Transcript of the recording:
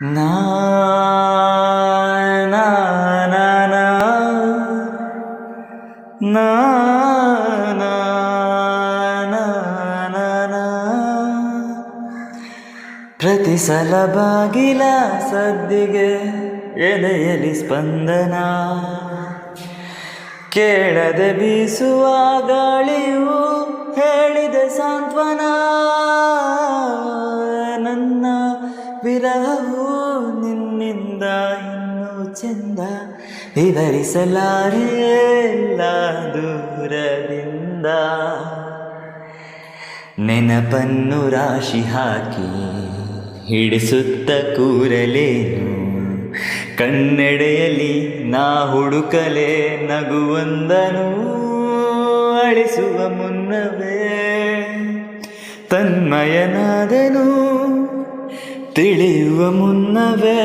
ನಾ ನಾ ನಾ ನಾ ನಾ ನಾ ನಾ ನಾ ನಾ. ಪ್ರತಿ ಸಲ ಬಾಗಿಲ ಸದ್ದಿಗೆ ಎದೆಯಲಿ ಸ್ಪಂದನ, ಕೇಳದೆ ಬೀಸುವ ಗಾಳಿಯು ಹೇಳಿದೆ ಸಾಂತ್ವನ. ನನ್ನ ವಿರಹವು ನಿನ್ನಿಂದ ಇನ್ನೂ ಚಂದ, ವಿವರಿಸಲಾರೆ ಎಲ್ಲ ದೂರದಿಂದ. ನೆನಪನ್ನು ರಾಶಿ ಹಾಕಿ ಹಿಡಿಸುತ್ತ ಕೂರಲೇನು, ಕಣ್ಣೆಡೆಯಲ್ಲಿ ನಾ ಹುಡುಕಲೇ ನಗುವೊಂದನು. ಅಳಿಸುವ ಮುನ್ನವೇ ತನ್ಮಯನಾದನು, ತಿಳಿಯುವ ಮುನ್ನವೇ